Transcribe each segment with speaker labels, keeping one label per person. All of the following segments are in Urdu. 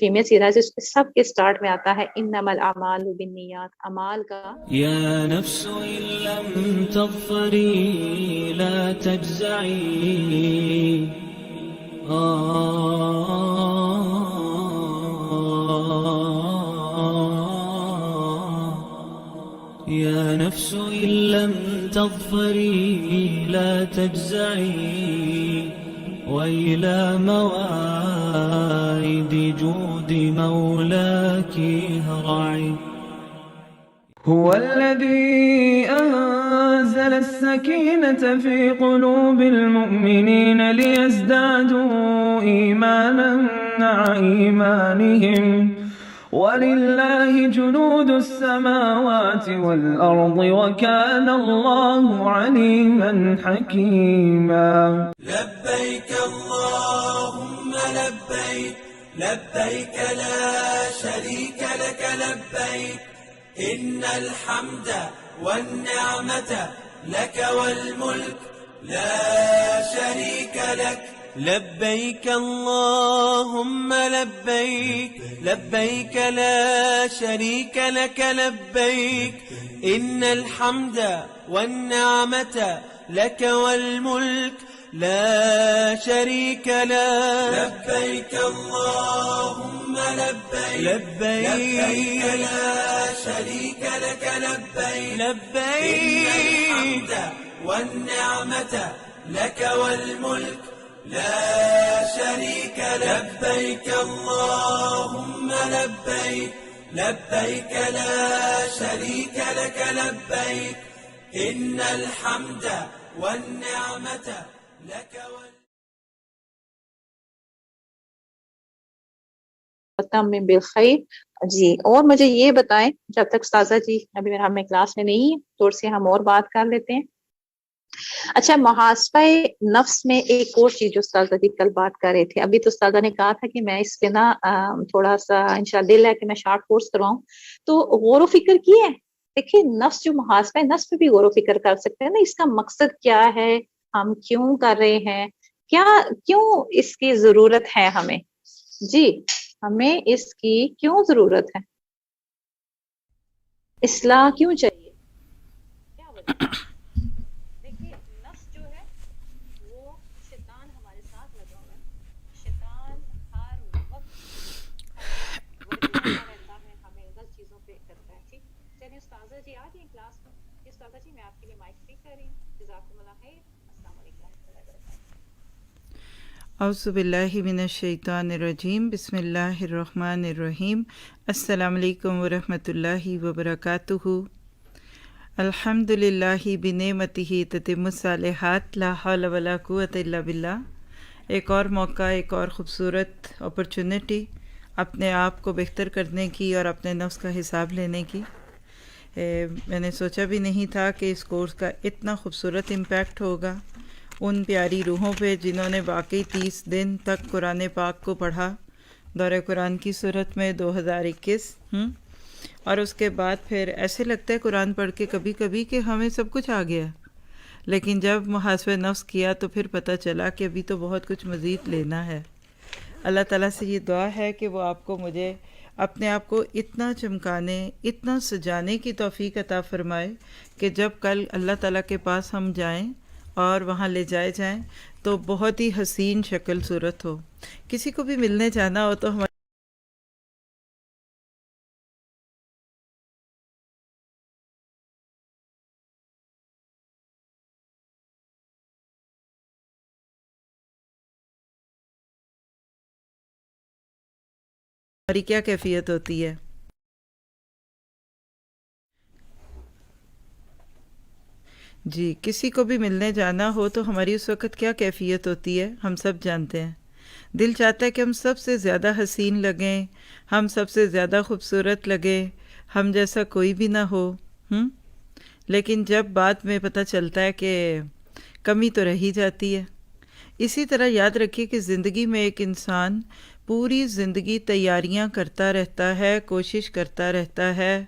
Speaker 1: فیمیل سیرا ہے، اس سب کے سٹارٹ میں آتا ہے انما الاعمال بالنیات، اعمال کا
Speaker 2: يا نفس إن لم تظفري لا تجزعي يا نفس إن لم تظفري لا تجزعي وإلى موائد جود مولاك هرعي.
Speaker 3: هو الذي أنزل السكينة في قلوب المؤمنين ليزدادوا إيمانا مع إيمانهم ولله جنود السماوات والأرض وكان الله عليما حكيما.
Speaker 2: لبيك اللهم لبيك لبيك لا شريك لك لبيك إن الحمد والنعمة لك والملك لا شريك لك. لبيك اللهم لبيك لبيك لا شريك لك لبيك إن الحمد والنعمة لك والملك لا شريك لك. لبيك اللهم لبيك لبيك لا شريك لك لبيك لبيك إن الحمد والنعمة لك والملك لا شريك لك. لبيك اللهم لبيك لبيك لا شريك لك لبيك إن الحمد والنعمة لك
Speaker 1: وتمم بالخیر. جی اور مجھے یہ بتائیں، جب تک استاذہ جی ابھی میرا ہمیں کلاس میں نہیں ہے، تھوڑی سی ہم اور بات کر لیتے ہیں. اچھا، محاسبہ نفس میں ایک اور چیز جو استاذہ جی کل بات کر رہے تھے، ابھی تو استاذہ نے کہا تھا کہ میں اس پہ نا تھوڑا سا انشاءاللہ دل ہے کہ میں شارٹ کورس کرواؤں، تو غور و فکر کی ہے. دیکھیے نفس جو محاسبہ ہے، نفس پہ بھی غور و فکر کر سکتے ہیں نا، اس کا مقصد کیا ہے، ہم کیوں کر رہے ہیں، کیوں اس کی ضرورت ہے ہمیں، جی ہمیں اس کی کیوں ضرورت ہے، اصلاح کیوں چاہیے، کیا وجہ. دیکھیے نفس جو ہے وہ شیطان ہمارے ساتھ لگا ہوا ہے، شیطان ہر وقت ہمیں ورگلاتا رہتا ہے، ہمیں غلط چیزوں پہ کرتا ہے. ٹھیک چلیے استاذہ جی آ جائیں کلاس میں. استاذہ جی میں آپ کے لیے مائک فری کر رہی ہوں. جزاکم اللہ خیر. السلام علیکم ورحمۃ اللہ وبرکاتہ.
Speaker 4: اعوذ باللہ من الشیطان الرجیم. بسم اللہ الرحمن الرحیم. السلام علیکم ورحمۃ اللہ وبرکاتہ. الحمد للہ بنعمتہ تتم الصالحات لا حول ولا قوۃ الا باللہ. ایک اور موقع، ایک اور خوبصورت اپرچونٹی اپنے آپ کو بہتر کرنے کی اور اپنے نفس کا حساب لینے کی. میں نے سوچا بھی نہیں تھا کہ اس کورس کا اتنا خوبصورت امپیکٹ ہوگا ان پیاری روحوں پہ جنہوں نے واقعی 30 دن تک قرآن پاک کو پڑھا دورہ قرآن کی صورت میں 2021. اور اس کے بعد پھر ایسے لگتا ہے قرآن پڑھ کے کبھی کبھی کہ ہمیں سب کچھ آ گیا، لیکن جب محاسبہ نفس کیا تو پھر پتہ چلا کہ ابھی تو بہت کچھ مزید لینا ہے. اللہ تعالیٰ سے یہ دعا ہے کہ وہ آپ کو، مجھے اپنے آپ کو اتنا چمکانے، اتنا سجانے کی توفیق عطا فرمائے کہ جب کل اللہ تعالیٰ کے پاس ہم جائیں اور وہاں لے جائے جائیں تو بہت ہی حسین شکل صورت ہو. کسی کو بھی ملنے جانا ہو تو ہمارے ہماری کیا کیفیت ہوتی ہے. جی کسی کو بھی ملنے جانا ہو تو ہماری اس وقت کیا کیفیت ہوتی ہے ہم سب جانتے ہیں. دل چاہتا ہے کہ ہم سب سے زیادہ حسین لگیں، ہم سب سے زیادہ خوبصورت لگیں، ہم جیسا کوئی بھی نہ ہو. لیکن جب بعد میں پتہ چلتا ہے کہ کمی تو رہ ہی جاتی ہے. اسی طرح یاد رکھیے کہ زندگی میں ایک انسان پوری زندگی تیاریاں کرتا رہتا ہے، کوشش کرتا رہتا ہے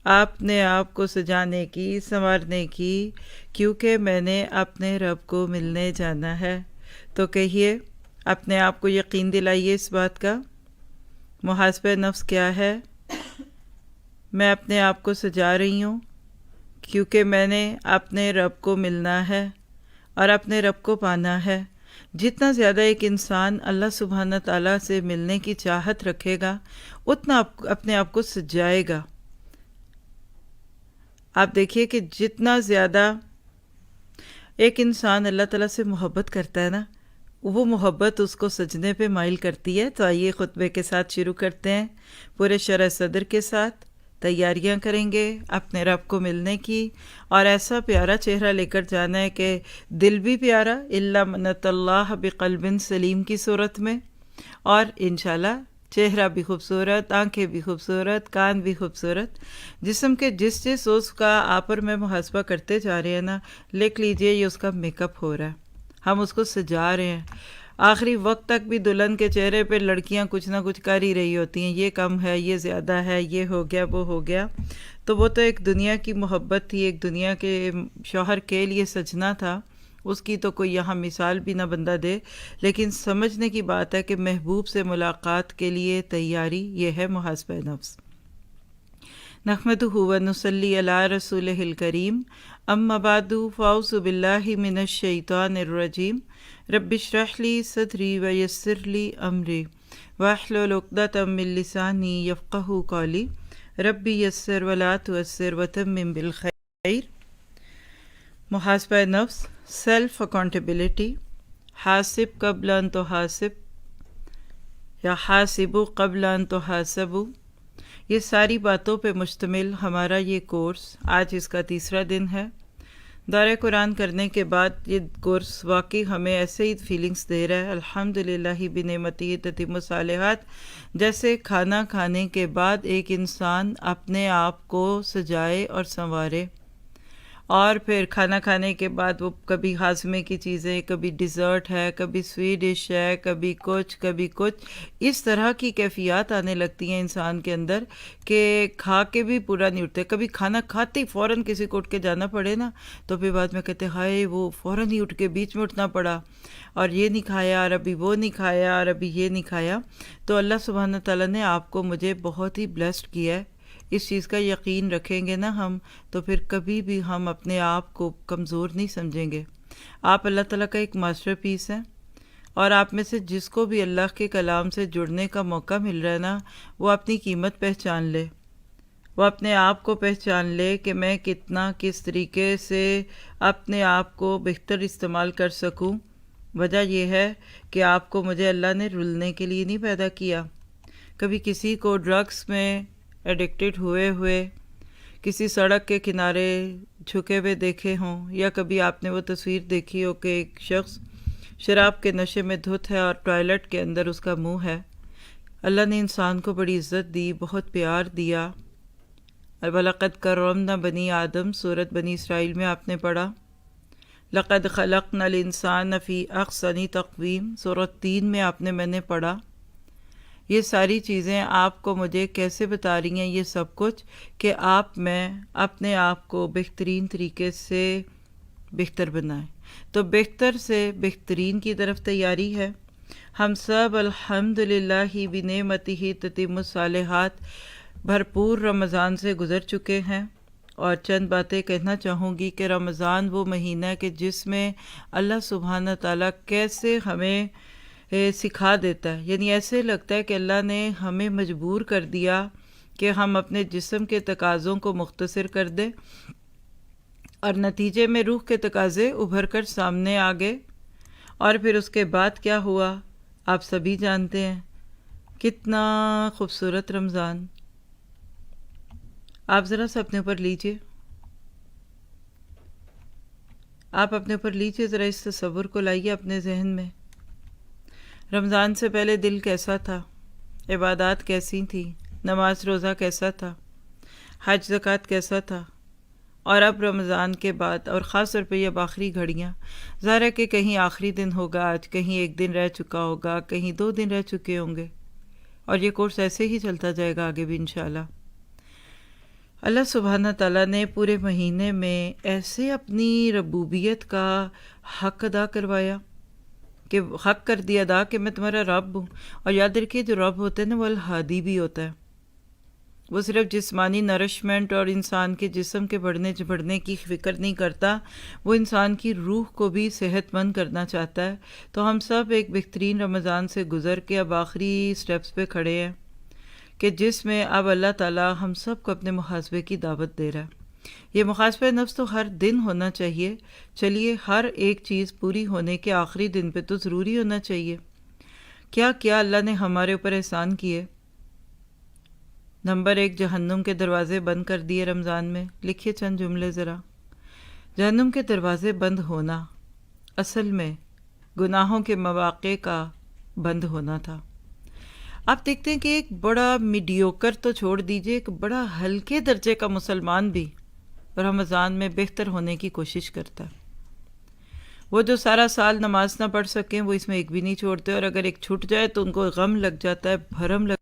Speaker 4: اپنے آپ کو سجانے کی، سنوارنے کی، کیونکہ میں نے اپنے رب کو ملنے جانا ہے. تو کہیے، اپنے آپ کو یقین دلائیے اس بات کا محاسبہ نفس کیا ہے؟ میں اپنے آپ کو سجا رہی ہوں کیونکہ میں نے اپنے رب کو ملنا ہے اور اپنے رب کو پانا ہے۔ جتنا زیادہ ایک انسان اللہ سبحانہ تعالیٰ سے ملنے کی چاہت رکھے گا اتنا اپنے آپ کو سجائے گا۔ آپ دیکھیے کہ جتنا زیادہ ایک انسان اللہ تعالیٰ سے محبت کرتا ہے نا، وہ محبت اس کو سجنے پہ مائل کرتی ہے۔ تو آئیے خطبے کے ساتھ شروع کرتے ہیں، پورے شرح صدر کے ساتھ تیاریاں کریں گے اپنے رب کو ملنے کی، اور ایسا پیارا چہرہ لے کر جانا ہے کہ دل بھی پیارا، الا من اتى اللہ بقلب سلیم کی صورت میں، اور انشاءاللہ چہرہ بھی خوبصورت، آنکھیں بھی خوبصورت، کان بھی خوبصورت، جسم کے جس عضو کا آپ اور میں محاسبہ کرتے جا رہے ہیں نا، لکھ لیجئے یہ اس کا میک اپ ہو رہا ہے، ہم اس کو سجا رہے ہیں۔ آخری وقت تک بھی دلہن کے چہرے پہ لڑکیاں کچھ نہ کچھ کر ہی رہی ہوتی ہیں، یہ کم ہے، یہ زیادہ ہے، یہ ہو گیا، وہ ہو گیا۔ تو وہ تو ایک دنیا کی محبت تھی، ایک دنیا کے شوہر کے لیے سجنا تھا، اس کی تو کوئی یہاں مثال بھی نہ بندہ دے، لیکن سمجھنے کی بات ہے کہ محبوب سے ملاقات کے لیے تیاری، یہ ہے محاسبہ نفس۔ نحمدہ ونصلی علی رسولہ الکریم، اما بعد فاعوذ باللہ من الشیطان الرجیم، رب اشرح لی صدری ویسر لی امری واحلل عقدۃ من لسانی یفقہوا قولی، ربی یسر ولا تعسر وتمم بالخیر۔ محاسبہ نفس، سیلف اکاؤنٹیبلٹی، حاسب قبل ان تحاسب یا حاسبوا قبل ان تحاسبوا، یہ ساری باتوں پہ مشتمل ہمارا یہ کورس آج اس کا تیسرا دن ہے۔ دورہ قرآن کرنے کے بعد یہ کورس واقعی ہمیں ایسے ہی فیلنگز دے رہا ہے، الحمدللہ بنعمتہ تتم الصالحات، جیسے کھانا کھانے کے بعد ایک انسان اپنے آپ کو سجائے اور سنوارے، اور پھر کھانا کھانے کے بعد وہ کبھی ہاضمے کی چیزیں، کبھی ڈیزرٹ ہے، کبھی سویٹ ڈش ہے، کبھی کچھ اس طرح کی کیفیات آنے لگتی ہیں انسان کے اندر کہ کھا کے بھی پورا نہیں اٹھتے۔ کبھی کھانا کھاتے ہی فوراً کسی کو اٹھ کے جانا پڑے نا، تو پھر بعد میں کہتے ہائے وہ فوراً ہی اٹھ کے بیچ میں اٹھنا پڑا، اور یہ نہیں کھایا، اور ابھی وہ نہیں کھایا، اور ابھی یہ نہیں کھایا۔ تو اللہ سبحانہ تعالیٰ نے آپ کو مجھے بہت ہی بلیسڈ کیا ہے، اس چیز کا یقین رکھیں گے نا ہم، تو پھر کبھی بھی ہم اپنے آپ کو کمزور نہیں سمجھیں گے۔ آپ اللہ تعالیٰ کا ایک ماسٹر پیس ہیں، اور آپ میں سے جس کو بھی اللہ کے کلام سے جڑنے کا موقع مل رہا ہے نا، وہ اپنی قیمت پہچان لے، وہ اپنے آپ کو پہچان لے کہ میں کس طریقے سے اپنے آپ کو بہتر استعمال کر سکوں۔ وجہ یہ ہے کہ آپ کو مجھے اللہ نے رلنے کے لیے نہیں پیدا کیا۔ کبھی کسی کو ڈرگس میں ایڈکٹڈ ہوئے کسی سڑک کے کنارے جھکے ہوئے دیکھے ہوں، یا کبھی آپ نے وہ تصویر دیکھی ہو کہ ایک شخص شراب کے نشے میں دھت ہے اور ٹوائلٹ کے اندر اس کا منہ ہے۔ اللہ نے انسان کو بڑی عزت دی، بہت پیار دیا۔ وَلَقَدْ كَرَّمْنَا بَنِي آدم، سورۃ بنی اسرائیل میں آپ نے پڑھا۔ لَقَدْ خَلَقْنَا الْإِنسَانَ فِي أَحْسَنِ تَقْوِيمٍ، سورۃ 3 میں آپ نے میں نے پڑھا۔ یہ ساری چیزیں آپ کو مجھے کیسے بتا رہی ہیں؟ یہ سب کچھ کہ میں اپنے آپ کو بہترین طریقے سے بہتر بنائیں۔ تو بہتر سے بہترین کی طرف تیاری ہے۔ ہم سب الحمدللہ بنعمتہ تتم الصالحات بھرپور رمضان سے گزر چکے ہیں، اور چند باتیں کہنا چاہوں گی کہ رمضان وہ مہینہ ہے کہ جس میں اللہ سبحانہ تعالیٰ کیسے ہمیں سکھا دیتا ہے، یعنی ایسے لگتا ہے کہ اللہ نے ہمیں مجبور کر دیا کہ ہم اپنے جسم کے تقاضوں کو مختصر کر دیں، اور نتیجے میں روح کے تقاضے ابھر کر سامنے آ گئے۔ اور پھر اس کے بعد کیا ہوا آپ سبھی جانتے ہیں۔ کتنا خوبصورت رمضان، آپ ذرا سا اپنے اوپر لیجئے، آپ اپنے اوپر لیجئے، ذرا اس تصور کو لائیے اپنے ذہن میں۔ رمضان سے پہلے دل کیسا تھا، عبادات کیسی تھیں، نماز روزہ کیسا تھا، حج زکوٰۃ کیسا تھا، اور اب رمضان کے بعد، اور خاص طور پہ اب آخری گھڑیاں، ظاہر ہے کہ کہیں آخری دن ہوگا آج، کہیں ایک دن رہ چکا ہوگا، کہیں 2 دن رہ چکے ہوں گے، اور یہ کورس ایسے ہی چلتا جائے گا آگے بھی انشاءاللہ۔ اللہ سبحانہ تعالیٰ نے پورے مہینے میں ایسے اپنی ربوبیت کا حق ادا کروایا کہ حق کر دیا ادا کہ میں تمہارا رب ہوں. اور یاد رکھیے جو رب ہوتا ہے نا وہ الہادی بھی ہوتا ہے. وہ صرف جسمانی نرشمنٹ اور انسان کے جسم کے بڑھنے کی فکر نہیں کرتا، وہ انسان کی روح کو بھی صحت مند کرنا چاہتا ہے. تو ہم سب ایک بہترین رمضان سے گزر کے اب آخری سٹیپس پہ کھڑے ہیں کہ جس میں اب اللہ تعالیٰ ہم سب کو اپنے محاسبے کی دعوت دے رہا ہے. یہ محاسبہ نفس تو ہر دن ہونا چاہیے. چلیے ہر ایک چیز پوری ہونے کے آخری دن پہ تو ضروری ہونا چاہیے. کیا کیا اللہ نے ہمارے اوپر احسان کیے. نمبر 1، جہنم کے دروازے بند کر دیے رمضان میں. لکھیے چند جملے ذرا. جہنم کے دروازے بند ہونا اصل میں گناہوں کے مواقع کا بند ہونا تھا. آپ دیکھتے ہیں کہ ایک بڑا میڈیوکر تو چھوڑ دیجئے، ایک بڑا ہلکے درجے کا مسلمان بھی رمضان میں بہتر ہونے کی کوشش کرتا ہے. وہ جو سارا سال نماز نہ پڑھ سکیں وہ اس میں ایک بھی نہیں چھوڑتے، اور اگر ایک چھوٹ جائے تو ان کو غم لگ جاتا ہے، بھرم لگ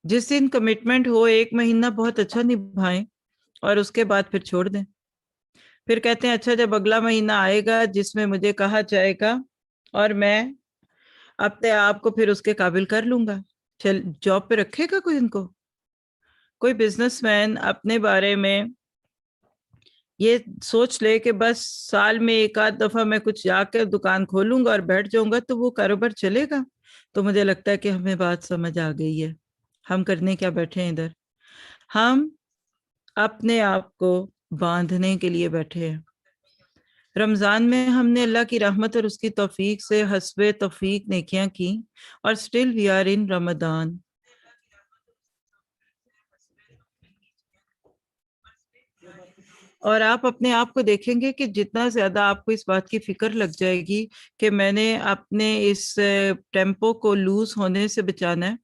Speaker 4: جس دن کمٹمنٹ ہو 1 مہینہ بہت اچھا نبھائیں اور اس کے بعد پھر چھوڑ دیں. پھر کہتے ہیں اچھا جب اگلا مہینہ آئے گا جس میں مجھے کہا جائے گا اور میں اپنے آپ کو پھر اس کے قابل کر لوں گا. چل جاب پہ رکھے گا کوئی ان کو؟ کوئی بزنس مین اپنے بارے میں یہ سوچ لے کہ بس سال میں 1 آدھ دفعہ میں کچھ جا کے دکان کھولوں گا اور بیٹھ جاؤں گا تو وہ کاروبار چلے گا؟ تو مجھے لگتا ہے کہ ہمیں بات سمجھ آ گئی ہے. ہم کرنے کیا بیٹھے ہیں ادھر؟ ہم اپنے آپ کو باندھنے کے لیے بیٹھے ہیں. رمضان میں ہم نے اللہ کی رحمت اور اس کی توفیق سے حسب توفیق نیکیاں کی اور اسٹل وی آر ان رمضان. اور آپ اپنے آپ کو دیکھیں گے کہ جتنا زیادہ آپ کو اس بات کی فکر لگ جائے گی کہ میں نے اپنے اس ٹیمپو کو لوز ہونے سے بچانا ہے،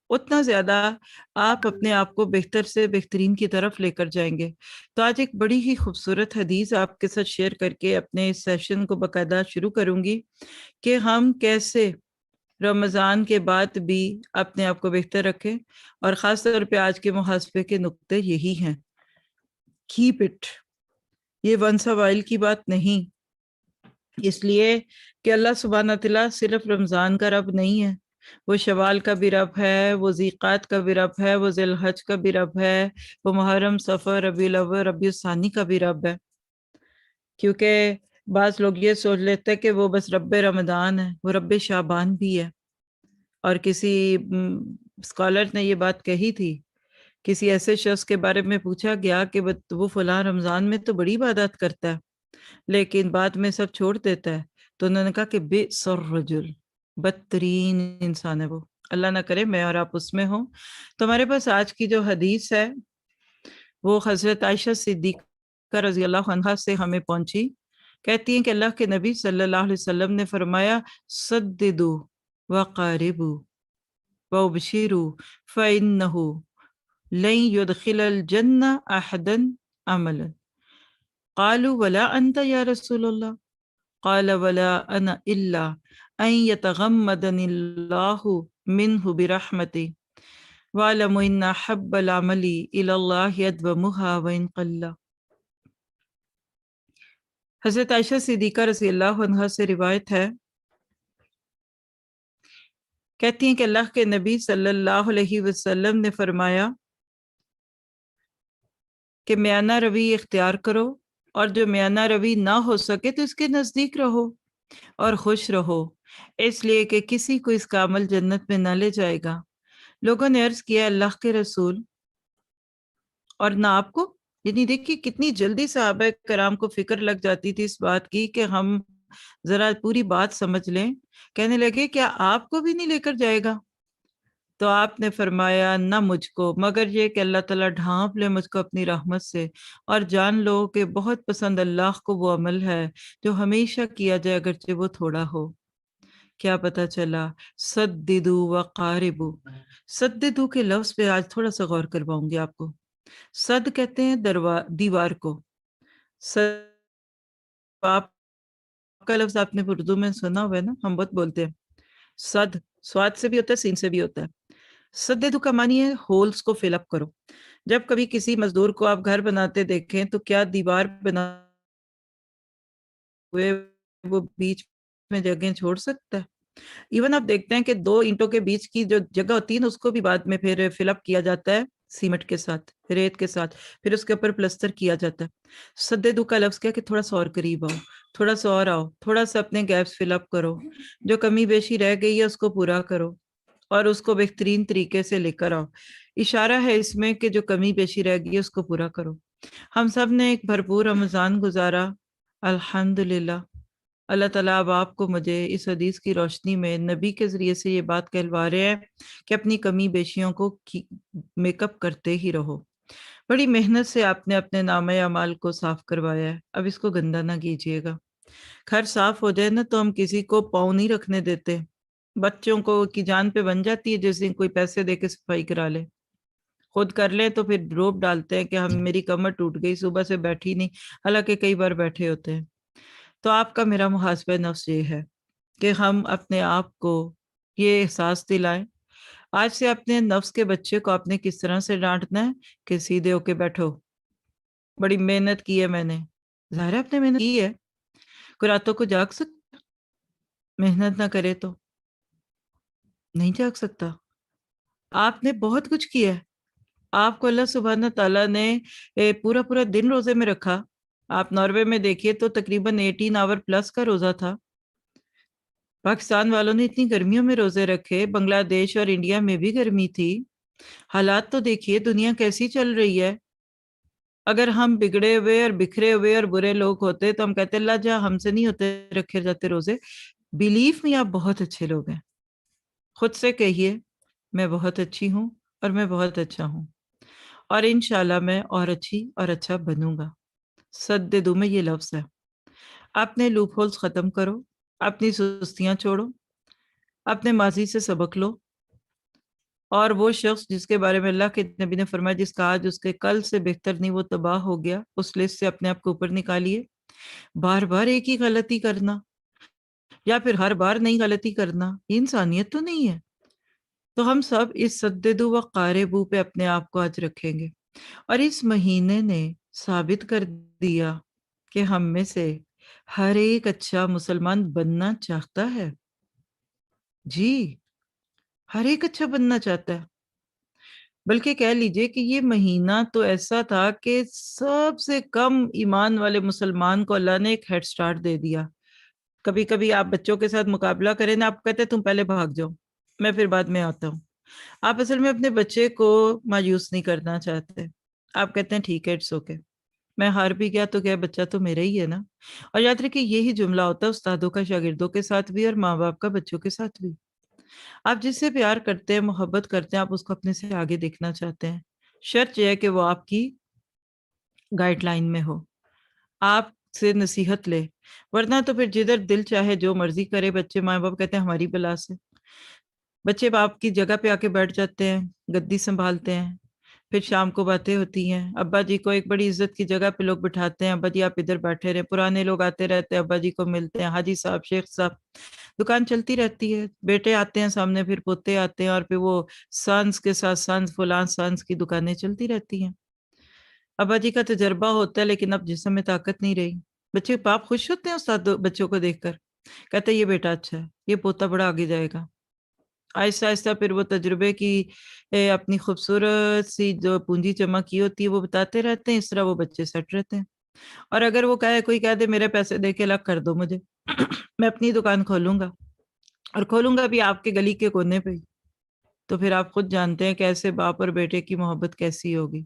Speaker 4: اتنا زیادہ آپ اپنے آپ کو بہتر سے بہترین کی طرف لے کر جائیں گے. تو آج ایک بڑی ہی خوبصورت حدیث آپ کے ساتھ شیئر کر کے اپنے اس سیشن کو باقاعدہ شروع کروں گی کہ ہم کیسے رمضان کے بعد بھی اپنے آپ کو بہتر رکھیں. اور خاص طور پہ آج کے محاسبے کے نقطے یہی ہیں. Keep it. یہ ونس وائل کی بات نہیں، اس لیے کہ اللہ سبحانہ تعالیٰ صرف رمضان کا رب نہیں ہے، وہ شوال کا بھی رب ہے، وہ ذیقات کا بھی رب ہے، وہ ذی الحج کا بھی رب ہے، وہ محرم، صفر، ربیع الاول، ربیع الثانی کا بھی رب ہے. کیونکہ بعض لوگ یہ سوچ لیتے ہیں کہ وہ بس رب رمضان ہے، وہ رب شعبان بھی ہے. اور کسی اسکالر نے یہ بات کہی تھی، کسی ایسے شخص کے بارے میں پوچھا گیا کہ وہ فلاں رمضان میں تو بڑی عبادت کرتا ہے لیکن بعد میں سب چھوڑ دیتا ہے، تو انہوں نے کہا کہ بئس الرجل، بدترین انسان ہے وہ. اللہ نہ کرے میں اور آپ اس میں ہوں. تو ہمارے پاس آج کی جو حدیث ہے وہ حضرت عائشہ صدیقہ رضی اللہ عنہا سے ہمیں پہنچی. کہتی ہیں کہ اللہ کے نبی صلی اللہ علیہ وسلم نے فرمایا سددوا وقاربوا وابشروا فإنه لن يدخل الجنة أحدا عملا. قالوا ولا أنت يا رسول الله؟ قال ولا أنا إلا أن يتغمدني الله منه برحمته وَاعْلَمُوا إِنَّ أَحَبَّ الْعَمَلِ إِلَى اللَّهِ أَدْوَمُهَا وَإِنْ قَلَّ. حضرت عائشہ صدیقہ رضی اللہ عنہا سے روایت ہے، کہتی ہیں کہ اللہ کے نبی صلی اللہ علیہ وسلم نے فرمایا کہ میانہ روی اختیار کرو، اور جو میانہ روی نہ ہو سکے تو اس کے نزدیک رہو اور خوش رہو، اس لیے کہ کسی کو اس کا عمل جنت میں نہ لے جائے گا. لوگوں نے عرض کیا اللہ کے رسول اور نہ آپ کو؟ یعنی دیکھیے کتنی جلدی صحابہ کرام کو فکر لگ جاتی تھی اس بات کی کہ ہم ذرا پوری بات سمجھ لیں. کہنے لگے کیا آپ کو بھی نہیں لے کر جائے گا؟ تو آپ نے فرمایا نہ مجھ کو، مگر یہ کہ اللہ تعالیٰ ڈھانپ لے مجھ کو اپنی رحمت سے، اور جان لو کہ بہت پسند اللہ کو وہ عمل ہے جو ہمیشہ کیا جائے اگرچہ وہ تھوڑا ہو. کیا پتہ چلا؟ سددو وقاربو. سددو کے لفظ پہ آج تھوڑا سا غور کرواؤں گی آپ کو. صد کہتے ہیں دیوار کو. آپ کا لفظ آپ نے اردو میں سنا ہوا ہے نا، ہم بہت بولتے ہیں. صد سواد سے بھی ہوتا ہے، سین سے بھی ہوتا ہے. سددو کا معنی ہے ہولز کو فل اپ کرو. جب کبھی کسی مزدور کو آپ گھر بناتے دیکھیں تو کیا دیوار بنا ہوئے وہ بیچ میں جگہیں چھوڑ سکتا ہے؟ ایون آپ دیکھتے ہیں کہ 2 اینٹوں کے بیچ کی جو جگہ ہوتی ہے نا اس کو بھی بعد میں پھر فل اپ کیا جاتا ہے سیمنٹ کے ساتھ، ریت کے ساتھ، پھر اس کے اوپر پلسٹر کیا جاتا ہے. سددو کا لفظ کیا کہ تھوڑا سا اور قریب آؤ، تھوڑا سا اور آؤ، تھوڑا سا اپنے گیپس فل اپ کرو، جو کمی بیشی رہ گئی ہے اس کو پورا کرو اور اس کو بہترین طریقے سے لے کر آؤ. اشارہ ہے اس میں کہ جو کمی بیشی رہ گئی ہے اس کو پورا کرو. ہم سب نے ایک بھرپور رمضان گزارا الحمدللہ. اللہ تعالیٰ اب آپ کو مجھے اس حدیث کی روشنی میں نبی کے ذریعے سے یہ بات کہلوا رہے ہیں کہ اپنی کمی بیشیوں کو میک اپ کرتے ہی رہو. بڑی محنت سے آپ نے اپنے نامہ اعمال کو صاف کروایا ہے، اب اس کو گندا نہ کیجیے گا. گھر صاف ہو جائے نا تو ہم کسی کو پاؤں نہیں رکھنے دیتے. بچوں کو کی جان پہ بن جاتی ہے جس دن کوئی پیسے دے کے صفائی کرا لے. خود کر لیں تو پھر روپ ڈالتے ہیں کہ میری کمر ٹوٹ گئی، صبح سے بیٹھی نہیں، حالانکہ کئی بار بیٹھے ہوتے ہیں. تو آپ کا میرا محاسبہ نفس یہ ہے کہ ہم اپنے آپ کو یہ احساس دلائیں، آج سے اپنے نفس کے بچے کو آپ نے کس طرح سے ڈانٹنا ہے کہ سیدھے ہو کے بیٹھو، بڑی محنت کی ہے میں نے. ظاہر ہے آپ نے محنت کی ہے، کوئی راتوں کو جاگ سکتا؟ محنت نہ کرے تو نہیں جاگ سکتا. آپ نے بہت کچھ کیا ہے. آپ کو اللہ سبحانہ تعالیٰ نے پورا پورا دن روزے میں رکھا. آپ ناروے میں دیکھیے تو تقریباً 18 آور پلس کا روزہ تھا. پاکستان والوں نے اتنی گرمیوں میں روزے رکھے، بنگلہ دیش اور انڈیا میں بھی گرمی تھی. حالات تو دیکھیے دنیا کیسی چل رہی ہے. اگر ہم بگڑے ہوئے اور بکھرے ہوئے اور برے لوگ ہوتے تو ہم کہتے اللہ جا ہم سے نہیں ہوتے رکھے جاتے روزے. بیلیف میں آپ بہت اچھے لوگ ہیں. خود سے کہیے میں بہت اچھی ہوں اور میں بہت اچھا ہوں، اور انشاءاللہ میں اور اچھی اور اچھا بنوں گا. سددو میں یہ لفظ ہے. اپنے لوپ ہولز ختم کرو، اپنی سستیاں چھوڑو، اپنے ماضی سے سبق لو، اور وہ شخص جس کے بارے میں اللہ کے نبی نے فرمایا جس کا آج اس کے کل سے بہتر نہیں وہ تباہ ہو گیا، اس لسٹ سے اپنے آپ کو اوپر نکالیے. بار بار ایک ہی غلطی کرنا یا پھر ہر بار نئی غلطی کرنا یہ انسانیت تو نہیں ہے. تو ہم سب اس سددو و قاربو پہ اپنے آپ کو آج رکھیں گے. اور اس مہینے نے ثابت کر دیا کہ ہم میں سے ہر ایک اچھا مسلمان بننا چاہتا ہے. جی ہر ایک اچھا بننا چاہتا ہے. بلکہ کہہ لیجئے کہ یہ مہینہ تو ایسا تھا کہ سب سے کم ایمان والے مسلمان کو اللہ نے ایک ہیڈ سٹارٹ دے دیا. کبھی کبھی آپ بچوں کے ساتھ مقابلہ کریں نا، آپ کہتے ہیں تم پہلے بھاگ جاؤ میں پھر بعد میں آتا ہوں. آپ اصل میں اپنے بچے کو مایوس نہیں کرنا چاہتے. آپ کہتے ہیں ٹھیک ہے اٹس اوکے، میں ہار بھی گیا تو کیا بچہ تو میرا ہی ہے نا. اور یاد رکھیں یہی جملہ ہوتا ہے استادوں کا شاگردوں کے ساتھ بھی اور ماں باپ کا بچوں کے ساتھ بھی. آپ جس سے پیار کرتے ہیں محبت کرتے ہیں آپ اس کو اپنے سے آگے دیکھنا چاہتے ہیں. شرط یہ ہے کہ وہ آپ کی گائیڈ لائن میں ہو، آپ سے نصیحت لے. ورنہ تو پھر جدھر دل چاہے جو مرضی کرے. بچے ماں باپ کہتے ہیں ہماری بلا سے. بچے باپ کی جگہ پہ آ کے بیٹھ جاتے ہیں، گدی سنبھالتے ہیں. پھر شام کو باتیں ہوتی ہیں، ابا جی کو ایک بڑی عزت کی جگہ پہ لوگ بٹھاتے ہیں، ابا جی آپ ادھر بیٹھے رہے. پرانے لوگ آتے رہتے ہیں، ابا جی کو ملتے ہیں، حاجی صاحب شیخ صاحب. دکان چلتی رہتی ہے، بیٹے آتے ہیں سامنے، پھر پوتے آتے ہیں، اور پھر وہ سانس کے ساتھ سانس فلان سانس کی دکانیں چلتی رہتی ہیں. ابا جی کا تجربہ ہوتا ہے لیکن اب جسم میں طاقت نہیں رہی. بچے باپ خوش ہوتے ہیں استاد بچوں کو دیکھ کر، کہتے ہیں یہ بیٹا اچھا ہے، یہ پوتا بڑا آگے جائے گا. آہستہ آہستہ پھر وہ تجربے کی اپنی خوبصورت سی جو پونجی جمع کی ہوتی ہے وہ بتاتے رہتے ہیں. اس طرح وہ بچے سیٹ رہتے ہیں. اور اگر وہ کوئی کہہ دے میرے پیسے دے کے الگ کر دو مجھے میں اپنی دکان کھولوں گا، اور کھولوں گا بھی آپ کے گلی کے کونے پہ ہی، تو پھر آپ خود جانتے ہیں کیسے باپ اور بیٹے کی محبت کیسی ہوگی.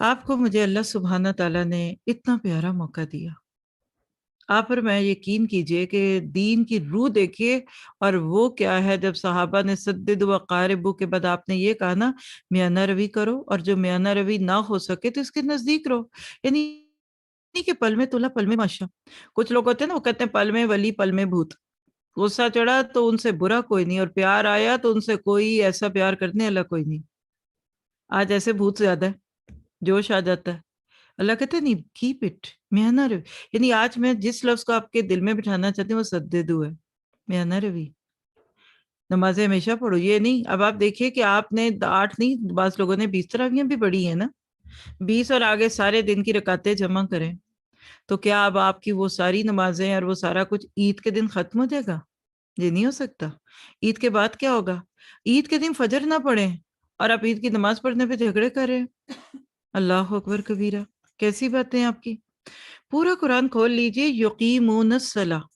Speaker 4: آپ کو مجھے اللہ سبحانہ تعالیٰ نے اتنا پیارا موقع دیا. آپ پر میں یقین کیجئے کہ دین کی روح دیکھیے. اور وہ کیا ہے جب صحابہ نے سددو و قاربو کے بعد آپ نے یہ کہا نا میانہ روی کرو، اور جو میانہ روی نہ ہو سکے تو اس کے نزدیک رہو. یعنی کہ پل میں تولا پل میں ماشا. کچھ لوگ ہوتے ہیں نا وہ کہتے ہیں پل میں ولی پل میں بھوت. غصہ چڑھا تو ان سے برا کوئی نہیں، اور پیار آیا تو ان سے کوئی ایسا پیار کرنے والا کوئی نہیں. آج ایسے بھوت زیادہ ہے، جوش آ جاتا ہے. اللہ کہتے ہیں نہیں کیپ اٹ میانہ روی. یعنی آج میں جس لفظ کو آپ کے دل میں بٹھانا چاہتی ہوں وہ سددو ہے، میانہ روی. نمازیں ہمیشہ پڑھو. یہ نہیں اب آپ دیکھیے کہ آپ نے 8 نہیں، بعض لوگوں نے 20 تراویحیں بھی پڑھی ہیں نا، 20 اور آگے سارے دن کی رکعتیں جمع کریں تو کیا اب آپ کی وہ ساری نمازیں اور وہ سارا کچھ عید کے دن ختم ہو جائے گا؟ یہ نہیں ہو سکتا. عید کے بعد کیا ہوگا؟ عید کے دن فجر نہ پڑھیں اور آپ عید کی نماز پڑھنے پہ جھگڑے کریں. اللہ اکبر کبیرہ، کیسی باتیں آپ کی. پورا قرآن کھول لیجئے. یقیمون الصلاۃ،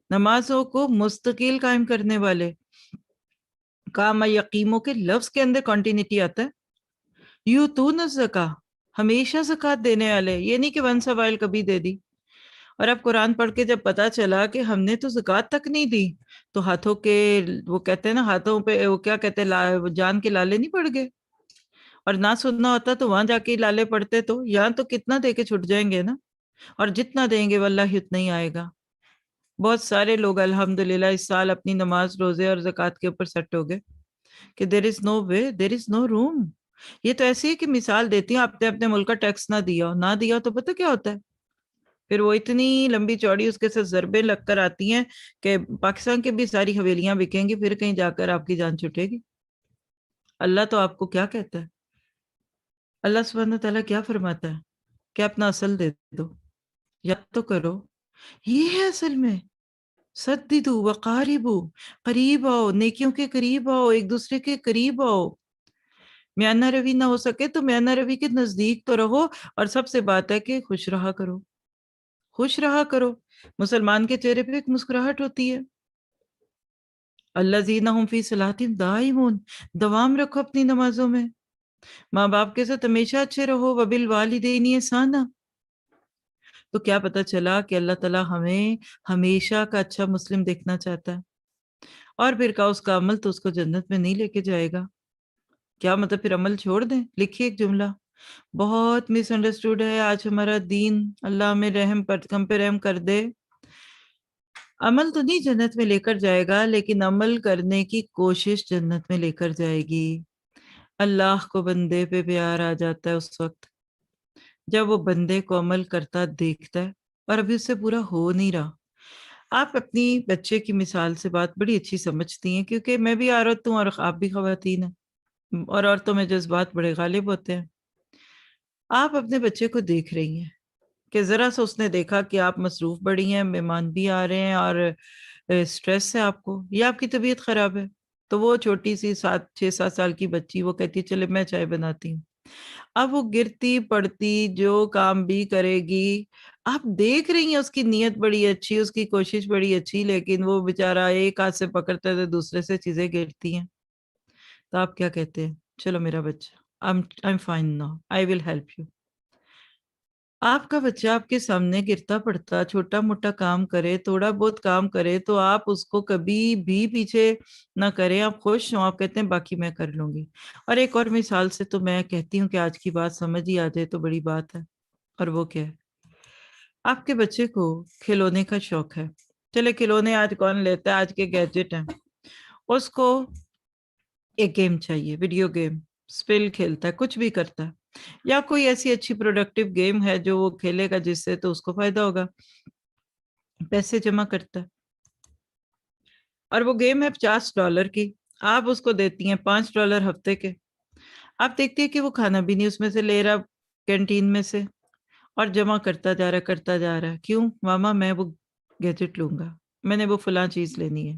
Speaker 4: نمازوں کو مستقل قائم کرنے والے. کام یقیموں کے لفظ کے اندر کنٹینیٹی آتا ہے. یؤتون الزکاۃ، ہمیشہ زکوٰۃ دینے والے. یہ نہیں کہ ونس وائل کبھی دے دی. اور اب قرآن پڑھ کے جب پتا چلا کہ ہم نے تو زکوٰۃ تک نہیں دی تو ہاتھوں کے وہ کہتے ہیں نا ہاتھوں پہ وہ کیا کہتے ہیں جان کے لالے نہیں پڑ گئے. اور نہ سننا ہوتا تو وہاں جا کے لالے پڑتے. تو یہاں تو کتنا دے کے چھٹ جائیں گے نا، اور جتنا دیں گے واللہ اتنا ہی آئے گا. بہت سارے لوگ الحمدللہ اس سال اپنی نماز روزے اور زکوٰۃ کے اوپر سیٹ ہو گئے کہ دیر از نو وے، دیر از نو روم. یہ تو ایسی ہے کہ مثال دیتی ہوں، آپ نے اپنے ملک کا ٹیکس نہ دیا ہو تو پتہ کیا ہوتا ہے؟ پھر وہ اتنی لمبی چوڑی اس کے ساتھ ضربیں لگ کر آتی ہیں کہ پاکستان کی بھی ساری حویلیاں بکیں گی، پھر کہیں جا کر آپ کی جان چھٹے گی۔ اللہ تو آپ کو کیا کہتا ہے؟ اللہ سبحانہ تعالیٰ کیا فرماتا ہے کہ اپنا اصل دے دو، یاد تو کرو۔ یہ ہے اصل میں سددو وقاربو، قریب آؤ، نیکیوں کے قریب آؤ، ایک دوسرے کے قریب آؤ۔ میانہ روی نہ ہو سکے تو میانہ روی کے نزدیک تو رہو، اور سب سے بات ہے کہ خوش رہا کرو، خوش رہا کرو۔ مسلمان کے چہرے پہ ایک مسکراہٹ ہوتی ہے۔ الذین ھم فی صلاتہم دائمون، دوام رکھو اپنی نمازوں میں۔ ماں باپ کے ساتھ ہمیشہ اچھے رہو، وبالوالدین احسانا۔ تو کیا پتہ چلا کہ اللہ تعالیٰ ہمیں ہمیشہ کا اچھا مسلم دیکھنا چاہتا ہے، اور پھر کا اس کا عمل تو اس کو جنت میں نہیں لے کے جائے گا۔ کیا مطلب پھر عمل چھوڑ دیں؟ لکھیے ایک جملہ، بہت مس انڈرسٹوڈ ہے آج ہمارا دین، اللہ ہمیں ہم پہ رحم کر دے۔ عمل تو نہیں جنت میں لے کر جائے گا، لیکن عمل کرنے کی کوشش جنت میں لے کر جائے گی۔ اللہ کو بندے پہ پیار آ جاتا ہے اس وقت جب وہ بندے کو عمل کرتا دیکھتا ہے، اور ابھی اس سے پورا ہو نہیں رہا۔ آپ اپنی بچے کی مثال سے بات بڑی اچھی سمجھتی ہیں، کیونکہ میں بھی عورت ہوں اور آپ بھی خواتین ہیں، اور عورتوں میں جذبات بڑے غالب ہوتے ہیں۔ آپ اپنے بچے کو دیکھ رہی ہیں کہ ذرا سا اس نے دیکھا کہ آپ مصروف بڑی ہیں، مہمان بھی آ رہے ہیں، اور سٹریس ہے آپ کو، یا آپ کی طبیعت خراب ہے، تو وہ چھوٹی سی 6-7 سال کی بچی وہ کہتی ہے چلے میں چائے بناتی ہوں۔ اب وہ گرتی پڑتی جو کام بھی کرے گی، آپ دیکھ رہی ہیں اس کی نیت بڑی اچھی، اس کی کوشش بڑی اچھی، لیکن وہ بیچارہ ایک ہاتھ سے پکڑتا ہے تو دوسرے سے چیزیں گرتی ہیں۔ تو آپ کیا کہتے ہیں؟ چلو میرا بچہ، I'm fine now, I will help you۔ آپ کا بچہ آپ کے سامنے گرتا پڑتا چھوٹا موٹا کام کرے، تھوڑا بہت کام کرے، تو آپ اس کو کبھی بھی پیچھے نہ کریں، آپ خوش ہوں، آپ کہتے ہیں باقی میں کر لوں گی۔ اور ایک اور مثال سے تو میں کہتی ہوں کہ آج کی بات سمجھ ہی آ جائے تو بڑی بات ہے، اور وہ کیا ہے؟ آپ کے بچے کو کھلونے کا شوق ہے، چلے کھلونے آج کون لیتا ہے، آج کے گیجٹ ہیں، اس کو ایک گیم چاہیے، ویڈیو گیم، اسپل کھیلتا ہے، کچھ بھی کرتا ہے، یا کوئی ایسی اچھی پروڈکٹیو گیم ہے جو وہ کھیلے گا جس سے تو اس کو فائدہ ہوگا، پیسے جمع کرتا ہے، اور وہ گیم ہے $50 کی، آپ اس کو دیتی ہیں $5 ہفتے کے۔ آپ دیکھتی ہیں کہ وہ کھانا بھی نہیں اس میں سے لے رہا کینٹین میں سے، اور جمع کرتا جا رہا ہے۔ کیوں؟ ماما میں وہ گیجٹ لوں گا، میں نے وہ فلاں چیز لینی ہے۔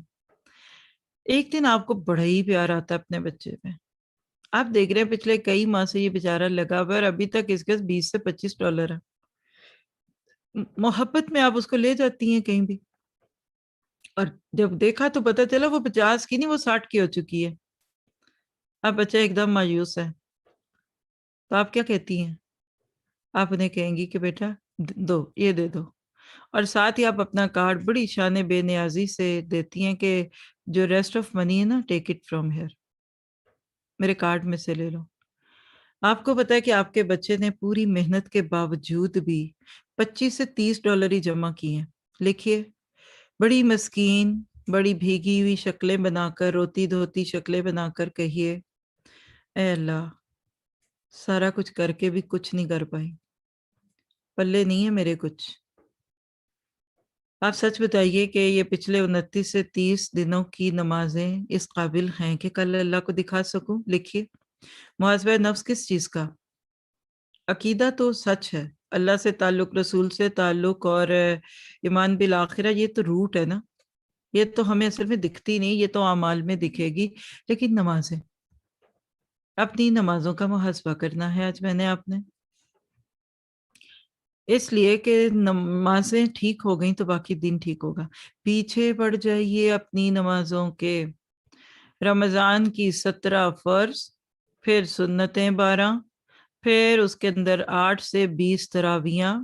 Speaker 4: ایک دن آپ کو بڑا ہی پیار آتا ہے اپنے بچے پہ، آپ دیکھ رہے ہیں پچھلے کئی ماہ سے یہ بیچارہ لگا ہوا ہے، اور ابھی تک اس کے $20 سے $25 ہے۔ محبت میں آپ اس کو لے جاتی ہیں کہیں بھی، اور جب دیکھا تو پتہ چلا وہ 50 کی نہیں، وہ 60 کی ہو چکی ہے۔ اب بچہ ایک دم مایوس ہے، تو آپ کیا کہتی ہیں؟ آپ انہیں کہیں گی کہ بیٹا دو، یہ دے دو، اور ساتھ ہی آپ اپنا کارڈ بڑی شان بے نیازی سے دیتی ہیں کہ جو ریسٹ آف منی ہے نا، ٹیک اٹ فرام ہیئر، میرے کارڈ میں سے لے لو۔ آپ کو پتا ہے کہ آپ کے بچے نے پوری محنت کے باوجود بھی $25 سے $30 ہی جمع کیے ہیں۔ لکھیے، بڑی مسکین، بڑی بھیگی ہوئی شکلیں بنا کر، روتی دھوتی شکلیں بنا کر کہیے، اے اللہ، سارا کچھ کر کے بھی کچھ نہیں کر پائی، پلے نہیں ہے میرے کچھ۔ آپ سچ بتائیے کہ یہ پچھلے 29 سے 30 دنوں کی نمازیں اس قابل ہیں کہ کل اللہ کو دکھا سکوں؟ لکھیے، محاسبہ نفس کس چیز کا؟ عقیدہ تو سچ ہے، اللہ سے تعلق، رسول سے تعلق، اور ایمان بالآخرہ، یہ تو روٹ ہے نا، یہ تو ہمیں اصل میں دکھتی نہیں، یہ تو اعمال میں دکھے گی۔ لیکن نمازیں، اپنی نمازوں کا محاسبہ کرنا ہے آج میں نے آپ نے، اس لیے کہ نمازیں ٹھیک ہو گئیں تو باقی دن ٹھیک ہوگا۔ پیچھے پڑ جائیے اپنی نمازوں کے، رمضان کی 17 فرض، پھر سنتیں 12، پھر اس کے اندر 8 سے 20 تراویحاں،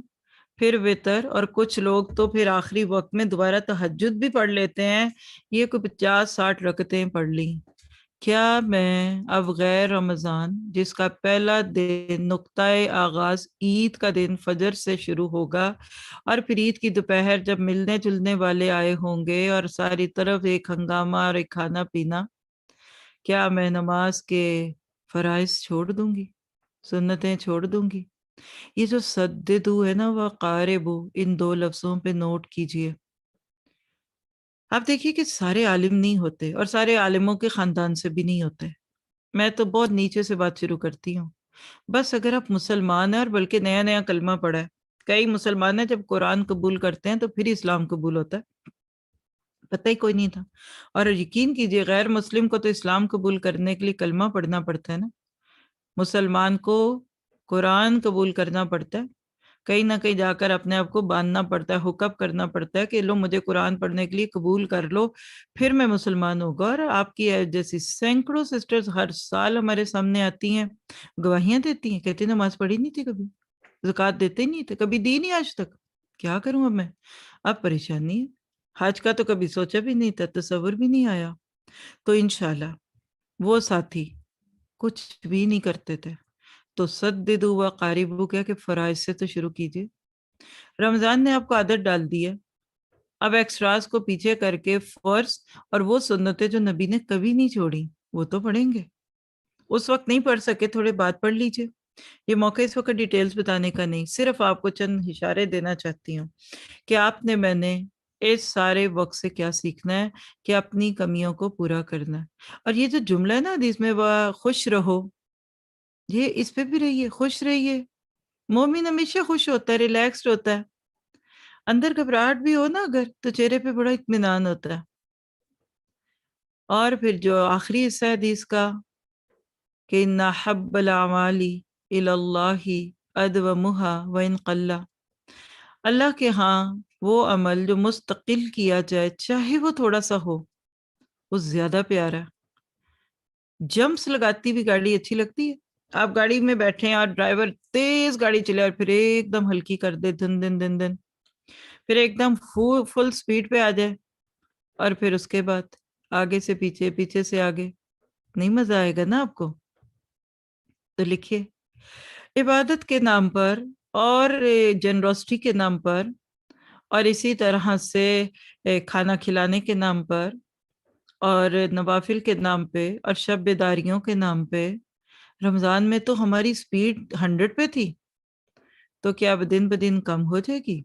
Speaker 4: پھر وتر، اور کچھ لوگ تو پھر آخری وقت میں دوبارہ تہجد بھی پڑھ لیتے ہیں، یہ کوئی 50-60 رکعتیں پڑھ لی۔ کیا میں اب غیر رمضان، جس کا پہلا دن نقطۂ آغاز عید کا دن فجر سے شروع ہوگا، اور پھر عید کی دوپہر جب ملنے جلنے والے آئے ہوں گے اور ساری طرف ایک ہنگامہ اور ایک کھانا پینا، کیا میں نماز کے فرائض چھوڑ دوں گی، سنتیں چھوڑ دوں گی؟ یہ جو سددو ہے نا وقاربو، ان دو لفظوں پہ نوٹ کیجئے. آپ دیکھیے کہ سارے عالم نہیں ہوتے اور سارے عالموں کے خاندان سے بھی نہیں ہوتے. میں تو بہت نیچے سے بات شروع کرتی ہوں. بس اگر آپ مسلمان ہیں، اور بلکہ نیا نیا کلمہ پڑھا ہے، کئی مسلمان ہیں جب قرآن قبول کرتے ہیں تو پھر اسلام قبول ہوتا ہے، پتہ ہی کوئی نہیں تھا. اور یقین کیجئے غیر مسلم کو تو اسلام قبول کرنے کے لیے کلمہ پڑھنا پڑتا ہے نا، مسلمان کو قرآن قبول کرنا پڑتا ہے، کہیں نہ کہیں جا کر اپنے آپ کو باندھنا پڑتا ہے، حک اپ کرنا پڑتا ہے کہ لو مجھے قرآن پڑھنے کے لیے قبول کر لو، پھر میں مسلمان ہوگا. اور آپ کی جیسی سینکڑوں سسٹرز ہر سال ہمارے سامنے آتی ہیں، گواہیاں دیتی ہیں، کہتی ہیں نماز پڑھی نہیں تھی کبھی، زکوٰۃ دیتے ہی نہیں تھے، کبھی دی نہیں آج تک، کیا کروں اب میں. اب پریشانی ہے، حج کا تو کبھی سوچا بھی نہیں تھا، تصور بھی نہیں آیا. تو انشاءاللہ وہ ساتھی کچھ بھی نہیں کرتے تھے تو سددو و قاربو کیا کہ فرائض سے تو شروع کیجئے. رمضان نے آپ کو عادت ڈال دی ہے، اب ایکسٹراز کو پیچھے کر کے فرض اور وہ سنتیں جو نبی نے کبھی نہیں چھوڑی وہ تو پڑھیں گے. اس وقت نہیں پڑھ سکے، تھوڑے بعد پڑھ لیجئے. یہ موقع اس وقت ڈیٹیلز بتانے کا نہیں، صرف آپ کو چند اشارے دینا چاہتی ہوں کہ آپ نے میں نے اس سارے وقت سے کیا سیکھنا ہے کہ اپنی کمیوں کو پورا کرنا ہے. اور یہ جو جملہ ہے نا حدیث میں خوش رہو، یہ اس پہ بھی رہیے، خوش رہیے. مومن ہمیشہ خوش ہوتا ہے، ریلیکسڈ ہوتا ہے. اندر گھبراہٹ بھی ہو نا اگر تو چہرے پہ بڑا اطمینان ہوتا ہے. اور پھر جو آخری حصہ حدیث کا کہ ان احب الاعمال الی اللہ ادومها وان قل، اللہ کے ہاں وہ عمل جو مستقل کیا جائے چاہے وہ تھوڑا سا ہو وہ زیادہ پیارا ہے. جمپس لگاتی ہوئی گاڑی اچھی لگتی ہے؟ آپ گاڑی میں بیٹھے ہیں اور ڈرائیور تیز گاڑی چلے اور پھر ایک دم ہلکی کر دے، دن دن دن دن، پھر ایک دم فل سپیڈ پہ آ جائے اور پھر اس کے بعد آگے سے پیچھے، پیچھے سے آگے، نہیں مزہ آئے گا نا آپ کو. تو لکھیے عبادت کے نام پر اور جنروسٹی کے نام پر اور اسی طرح سے کھانا کھلانے کے نام پر اور نوافل کے نام پہ اور شب بیداریوں کے نام پہ رمضان میں تو ہماری سپیڈ 100 پہ تھی، تو کیا اب دن بدن کم ہو جائے گی؟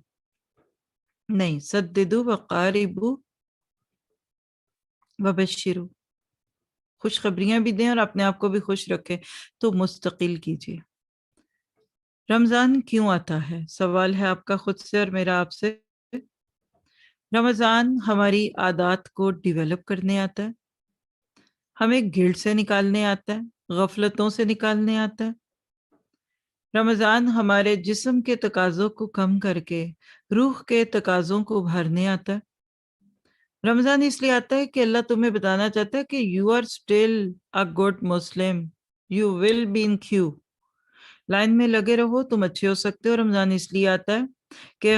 Speaker 4: نہیں. سددو وقاربو وبشرو، خوشخبریاں بھی دیں اور اپنے آپ کو بھی خوش رکھیں. تو مستقل کیجیے. رمضان کیوں آتا ہے؟ سوال ہے آپ کا خود سے اور میرا آپ سے. رمضان ہماری عادات کو ڈیولپ کرنے آتا ہے، ہمیں گلٹ سے نکالنے آتا ہے، غفلتوں سے نکالنے آتا ہے. رمضان ہمارے جسم کے تقاضوں کو کم کر کے روح کے تقاضوں کو ابھارنے آتا ہے. رمضان اس لیے آتا ہے کہ اللہ تمہیں بتانا چاہتا ہے کہ you are still a good Muslim, you will be in queue, line میں لگے رہو، تم اچھے ہو سکتے ہو. رمضان اس لیے آتا ہے کہ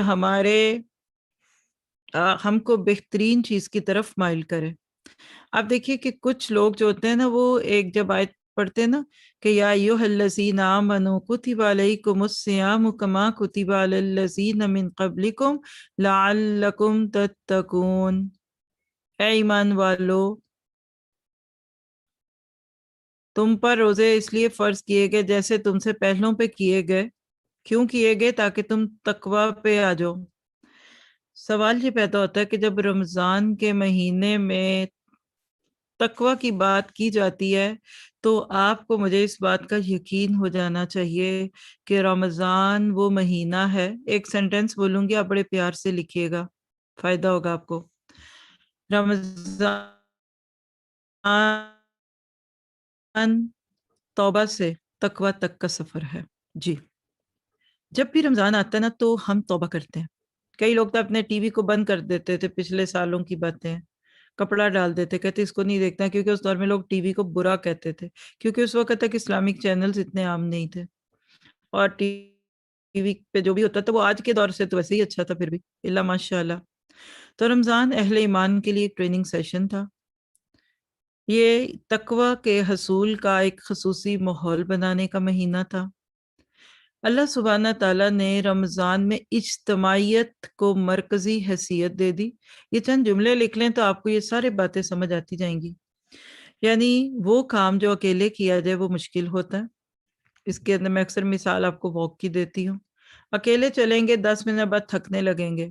Speaker 4: ہم کو بہترین چیز کی طرف مائل کرے. آپ دیکھیے کہ کچھ لوگ جو ہوتے ہیں نا وہ ایک جب آیت پڑھتے ہیں نا کہ یا ایھا الذین آمنوا کتب علیکم الصیام کما کتب علی الذین من قبلکم لعلکم تتقون، اے ایمان والو تم پر روزے اس لیے فرض کیے گئے جیسے تم سے پہلوں پہ کیے گئے. کیوں کیے گئے؟ تاکہ تم تقوی پہ آ جاؤ. سوال یہ پیدا ہوتا ہے کہ جب رمضان کے مہینے میں تقوی کی بات کی جاتی ہے تو آپ کو مجھے اس بات کا یقین ہو جانا چاہیے کہ رمضان وہ مہینہ ہے. ایک سینٹنس بولوں گی، آپ بڑے پیار سے لکھیے گا، فائدہ ہوگا آپ کو. رمضان توبہ سے تقوی تک کا سفر ہے. جی جب بھی رمضان آتا ہے نا تو ہم توبہ کرتے ہیں. کئی لوگ تو اپنے ٹی وی کو بند کر دیتے تھے، پچھلے سالوں کی باتیں، کپڑا ڈال دیتے، کہتے اس کو نہیں دیکھنا، کیونکہ اس دور میں لوگ ٹی وی کو برا کہتے تھے، کیونکہ اس وقت تک اسلامک چینلز اتنے عام نہیں تھے اور ٹی وی پہ جو بھی ہوتا تھا وہ آج کے دور سے تو ویسے ہی اچھا تھا پھر بھی اللہ ماشاء اللہ. تو رمضان اہل ایمان کے لیے ایک ٹریننگ سیشن تھا. یہ تقوی کے حصول کا ایک خصوصی ماحول بنانے کا مہینہ تھا. اللہ سبحانہ تعالیٰ نے رمضان میں اجتماعیت کو مرکزی حیثیت دے دی. یہ چند جملے لکھ لیں تو آپ کو یہ سارے باتیں سمجھ آتی جائیں گی. یعنی وہ کام جو اکیلے کیا جائے وہ مشکل ہوتا ہے، اس کے اندر میں اکثر مثال آپ کو واک کی دیتی ہوں. اکیلے چلیں گے 10 منٹ بعد تھکنے لگیں گے.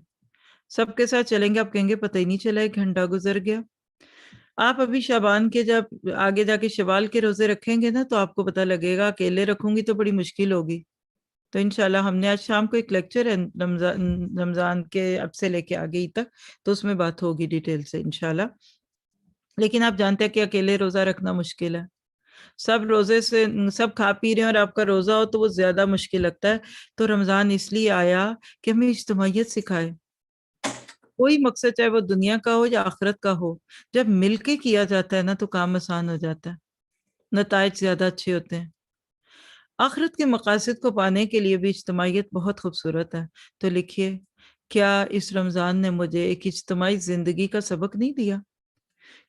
Speaker 4: سب کے ساتھ چلیں گے آپ کہیں گے پتہ ہی نہیں چلا 1 گھنٹہ گزر گیا. آپ ابھی شعبان کے جب آگے جا کے شوال کے روزے رکھیں گے نا تو آپ کو پتہ لگے گا اکیلے رکھوں گی تو بڑی مشکل ہوگی. تو انشاءاللہ ہم نے آج شام کو ایک لیکچر ہے رمضان کے اب سے لے کے آگے تک، تو اس میں بات ہوگی ڈیٹیل سے انشاءاللہ. لیکن آپ جانتے ہیں کہ اکیلے روزہ رکھنا مشکل ہے. سب روزے سے سب کھا پی رہے ہیں اور آپ کا روزہ ہو تو وہ زیادہ مشکل لگتا ہے. تو رمضان اس لیے آیا کہ ہمیں اجتماعیت سکھائے. کوئی مقصد چاہے وہ دنیا کا ہو یا آخرت کا ہو، جب مل کے کیا جاتا ہے نا تو کام آسان ہو جاتا ہے، نتائج زیادہ اچھے ہوتے ہیں. آخرت کے مقاصد کو پانے کے لیے بھی اجتماعیت بہت خوبصورت ہے. تو لکھیے، کیا اس رمضان نے مجھے ایک اجتماعی زندگی کا سبق نہیں دیا؟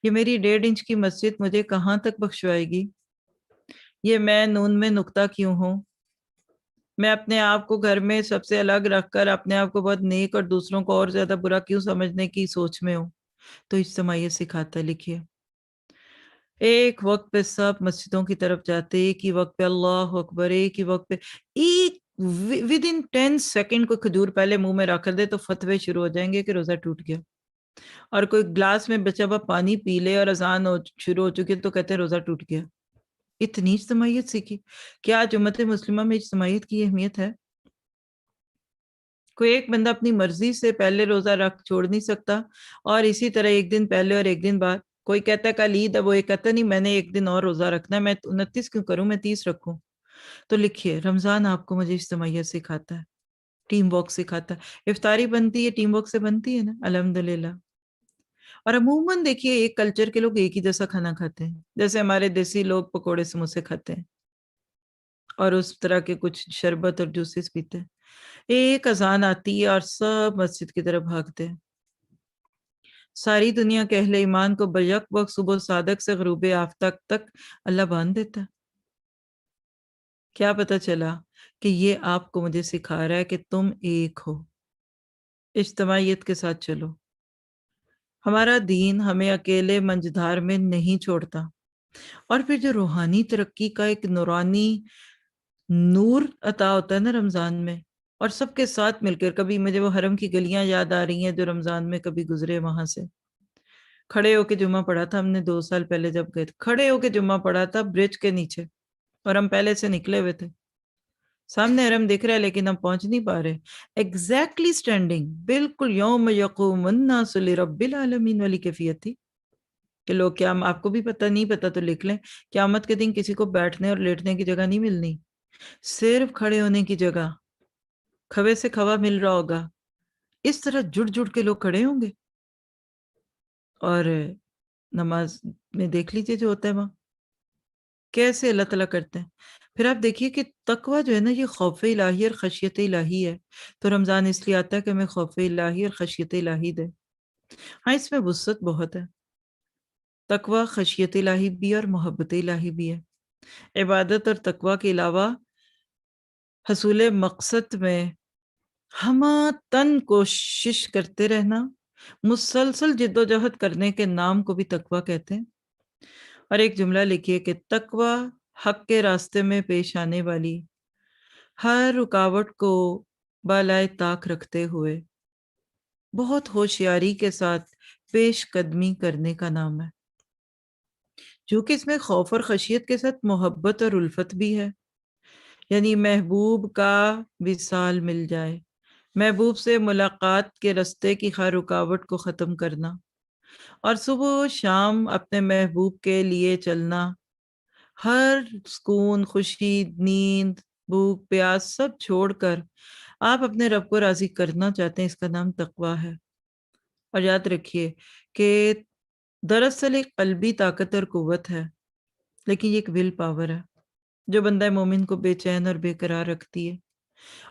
Speaker 4: یہ میری 1.5 انچ کی مسجد مجھے کہاں تک بخشوائے گی؟ یہ میں نون میں نقطہ کیوں ہوں؟ میں اپنے آپ کو گھر میں سب سے الگ رکھ کر اپنے آپ کو بہت نیک اور دوسروں کو اور زیادہ برا کیوں سمجھنے کی سوچ میں ہوں؟ تو اجتماعیت سکھاتا ہے. لکھیے، ایک وقت پہ سب مسجدوں کی طرف جاتے، ایک ہی وقت پہ اللہ اکبر، ایک ہی وقت پہ ایک ود ان 10 سیکنڈ کو کھجور پہلے منہ میں رکھ دے تو فتوے شروع ہو جائیں گے کہ روزہ ٹوٹ گیا. اور کوئی گلاس میں بچا ہوا پانی پی لے اور اذان شروع ہو چکی تو کہتے ہیں روزہ ٹوٹ گیا. اتنی اجتماعیت سیکھی. کیا آج امت مسلمہ میں اجتماعیت کی اہمیت ہے؟ کوئی ایک بندہ اپنی مرضی سے پہلے روزہ رکھ چھوڑ نہیں سکتا، اور اسی طرح 1 دن پہلے اور 1 دن بعد. کوئی کہتا ہے کل عید ہے، وہ ایک کہتا نہیں میں نے 1 دن اور روزہ رکھنا ہے، میں 29 کیوں کروں، میں 30 رکھوں. تو لکھیے، رمضان آپ کو مجھے اجتماعیت سکھاتا ہے، ٹیم ورک سکھاتا ہے. افطاری بنتی ہے ٹیم ورک سے بنتی ہے نا الحمدللہ. اور عموماً دیکھیے ایک کلچر کے لوگ ایک ہی جیسا کھانا کھاتے ہیں، جیسے ہمارے دیسی لوگ پکوڑے سموسے کھاتے ہیں اور اس طرح کے کچھ شربت اور جوسز پیتے ہیں. ایک اذان آتی ہے اور سب مسجد کی طرف بھاگتے ہیں. ساری دنیا کے اہل ایمان کو بیک وقت صبح صادق سے غروب آفتاب تک اللہ باندھ دیتا ہے. کیا پتہ چلا کہ یہ آپ کو مجھے سکھا رہا ہے کہ تم ایک ہو، اجتماعیت کے ساتھ چلو. ہمارا دین ہمیں اکیلے منجدھار میں نہیں چھوڑتا. اور پھر جو روحانی ترقی کا ایک نورانی نور عطا ہوتا ہے نا رمضان میں، اور سب کے ساتھ مل کر، کبھی مجھے وہ حرم کی گلیاں یاد آ رہی ہیں جو رمضان میں کبھی گزرے، وہاں سے کھڑے ہو کے جمعہ پڑھا تھا ہم نے 2 سال پہلے جب گئے تھے. کھڑے ہو کے جمعہ پڑھا تھا برج کے نیچے، اور ہم پہلے سے نکلے ہوئے تھے. سامنے حرم دکھ رہا ہے لیکن ہم پہنچ نہیں پا رہے. ایگزیکٹلی اسٹینڈنگ، بالکل یوم یقوم الناس لرب العالمین والی کیفیت تھی کہ لوگ، کیا آپ کو بھی پتہ نہیں پتہ تو لکھ لیں، قیامت کے دن کسی کو بیٹھنے اور لیٹنے کی جگہ نہیں ملنی، صرف کھڑے ہونے کی جگہ. کھوے سے کھوا مل رہا ہوگا، اس طرح جڑ جڑ کے لوگ کھڑے ہوں گے. اور نماز میں دیکھ لیجئے جو ہوتا ہے وہاں کیسے اللہ تعالیٰ کرتے ہیں. پھر آپ دیکھیے کہ تقوی جو ہے نا، یہ خوف الہی اور خشیت الہی ہے. تو رمضان اس لیے آتا ہے کہ ہمیں خوف الہی اور خشیت الہی دے. ہاں، اس میں وسعت بہت ہے. تقوی خشیت الہی بھی ہے اور محبت الہی بھی ہے. عبادت اور تقوی کے علاوہ حصول مقصد میں ہمہ تن کوشش کرتے رہنا، مسلسل جد و جہد کرنے کے نام کو بھی تقوی کہتے ہیں. اور ایک جملہ لکھیے کہ تقوی حق کے راستے میں پیش آنے والی ہر رکاوٹ کو بالائے طاق رکھتے ہوئے بہت ہوشیاری کے ساتھ پیش قدمی کرنے کا نام ہے. چونکہ اس میں خوف اور خشیت کے ساتھ محبت اور الفت بھی ہے. یعنی محبوب کا وصال مل جائے، محبوب سے ملاقات کے رستے کی ہر رکاوٹ کو ختم کرنا، اور صبح و شام اپنے محبوب کے لیے چلنا. ہر سکون، خوشی، نیند، بھوک، پیاس سب چھوڑ کر آپ اپنے رب کو راضی کرنا چاہتے ہیں، اس کا نام تقویٰ ہے. اور یاد رکھیے کہ دراصل ایک قلبی طاقت اور قوت ہے، لیکن یہ ایک ول پاور ہے جو بندہ مومن کو بے چین اور بے قرار رکھتی ہے،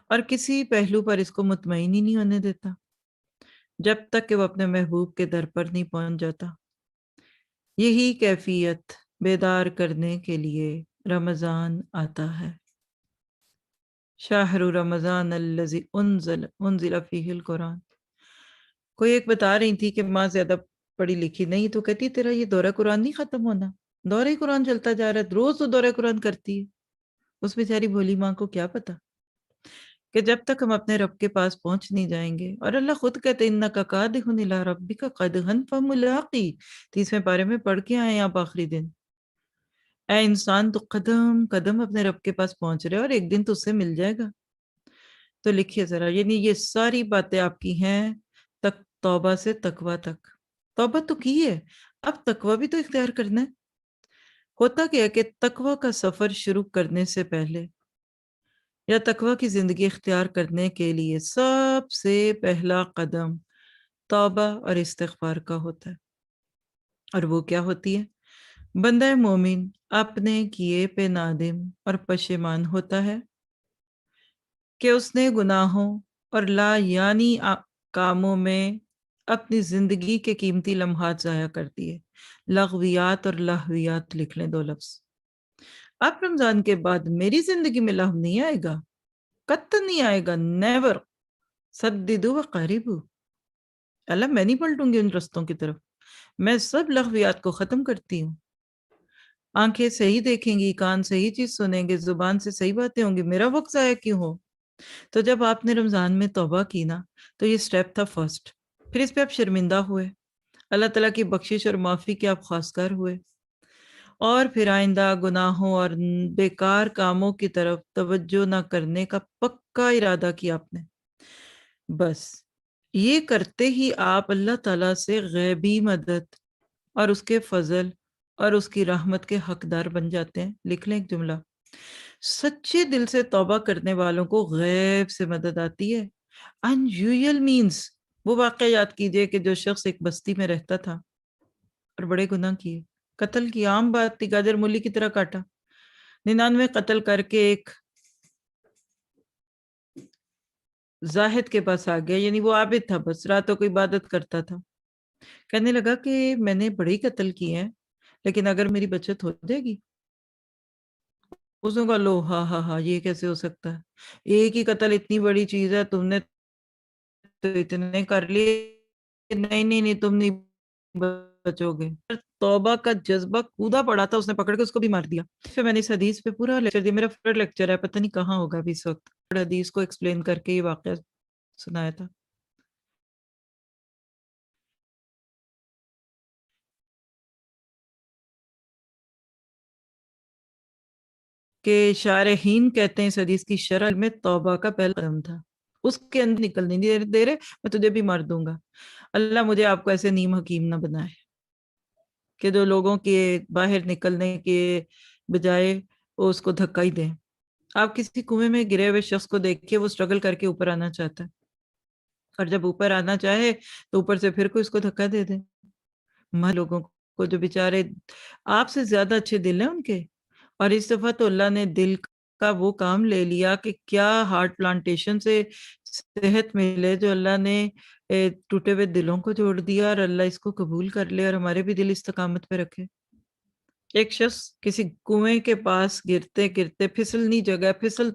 Speaker 4: اور کسی پہلو پر اس کو مطمئن ہی نہیں ہونے دیتا جب تک کہ وہ اپنے محبوب کے در پر نہیں پہنچ جاتا. یہی کیفیت بیدار کرنے کے لیے رمضان آتا ہے. شہر رمضان الذی انزل فیہ القرآن. کوئی ایک بتا رہی تھی کہ ماں زیادہ پڑھی لکھی نہیں، تو کہتی تیرا یہ دورہ قرآن نہیں ختم ہونا، دورہ قرآن چلتا جا رہا ہے، روز تو دورہ قرآن کرتی ہے. اس بیچاری بھولی ماں کو کیا پتا کہ جب تک ہم اپنے رب کے پاس پہنچ نہیں جائیں گے، اور اللہ خود کہتے انک قادح الی ربک قدحا فملاقی، 30ویں پارے میں پڑھ کے آئے آپ آخری دن، اے انسان تو قدم قدم اپنے رب کے پاس پہنچ رہے اور ایک دن تو اس سے مل جائے گا۔ تو لکھیے ذرا، یعنی یہ ساری باتیں آپ کی ہیں توبہ سے تقوی تک۔ توبہ تو کی ہے، اب تقوی بھی تو اختیار کرنا ہے۔ ہوتا کیا ہے کہ تقوی کا سفر شروع کرنے سے پہلے یا تقوی کی زندگی اختیار کرنے کے لیے سب سے پہلا قدم توبہ اور استغفار کا ہوتا ہے۔ اور وہ کیا ہوتی ہے؟ بندہ مومن اپنے کیے پہ نادم اور پشیمان ہوتا ہے کہ اس نے گناہوں اور لا یعنی کاموں میں اپنی زندگی کے قیمتی لمحات ضائع کر دیے۔ لغویات اور لہویات لکھ لیں 2 لفظ۔ اب رمضان کے بعد میری زندگی میں لہو نہیں آئے گا، قطعاً نہیں آئے گا، نیور۔ سددو و قاربو، اللہ میں نہیں پلٹوں گی ان رستوں کی طرف، میں سب لغویات کو ختم کرتی ہوں۔ آنکھیں صحیح دیکھیں گی، کان صحیح چیز سنیں گے، زبان سے صحیح باتیں ہوں گی، میرا وقت ضائع کیوں ہو؟ تو جب آپ نے رمضان میں توبہ کی نا تو یہ سٹیپ تھا فرسٹ، پھر اس پہ آپ شرمندہ ہوئے، اللہ تعالیٰ کی بخشش اور معافی کے آپ خواستگار ہوئے، اور پھر آئندہ گناہوں اور بیکار کاموں کی طرف توجہ نہ کرنے کا پکا ارادہ کیا آپ نے۔ بس یہ کرتے ہی آپ اللہ تعالیٰ سے غیبی مدد اور اس کے فضل اور اس کی رحمت کے حقدار بن جاتے ہیں۔ لکھ لیں ایک جملہ، سچے دل سے توبہ کرنے والوں کو غیب سے مدد آتی ہے۔ انیوژل مینز، وہ واقعہ یاد کیجئے کہ جو شخص ایک بستی میں رہتا تھا اور بڑے گناہ کیے، قتل کی عام بات تھی، گاجر مولی کی طرح کاٹا، 99 قتل کر کے ایک زاہد کے پاس آ گیا، یعنی وہ عابد تھا، بس راتوں کو عبادت کرتا تھا، کہنے لگا کہ میں نے بڑے قتل کیے ہیں لیکن اگر میری بچت ہو جائے گی، اس نے کہا لو ہاں ہاں ہاں یہ کیسے ہو سکتا ہے، ایک ہی قتل اتنی بڑی چیز ہے، تم نے تو اتنے کر لیے، نہیں نہیں نہیں تم نہیں بچو گے۔ توبہ کا جذبہ کودا پڑا تھا، اس نے پکڑ کے اس کو بھی مار دیا۔ پھر میں نے اس حدیث پہ پورا لیکچر دیا، میرا فیورٹ لیکچر ہے، پتہ نہیں کہاں ہوگا ابھی اس وقت، حدیث کو ایکسپلین کر کے یہ واقعہ سنایا تھا۔ کہ شارحین کہتے ہیں اس حدیث کی شرح میں توبہ کا پہلا قدم تھا، اس کے اندر نکلنے نہیں دے رہے، میں تجھے بھی مار دوں گا۔ اللہ مجھے آپ کو ایسے نیم حکیم نہ بنائے کہ جو لوگوں کے باہر نکلنے کے بجائے وہ اس کو دھکا ہی دیں۔ آپ کسی کنویں میں گرے ہوئے شخص کو دیکھیے، وہ سٹرگل کر کے اوپر آنا چاہتا ہے، اور جب اوپر آنا چاہے تو اوپر سے پھر کوئی اس کو دھکا دے دے۔ لوگوں کو جو بیچارے آپ سے زیادہ اچھے دل ہیں ان کے، اور اس دفعہ تو اللہ نے دل کا وہ کام لے لیا کہ کیا ہارٹ پلانٹیشن سے صحت ملے جو اللہ نے ٹوٹے ہوئے دلوں کو جوڑ دیا، اور اللہ اس کو قبول کر لے اور ہمارے بھی دل استقامت پہ رکھے۔ ایک شخص کسی کنویں کے پاس گرتے گرتے، پھسلنی جگہ، پھسل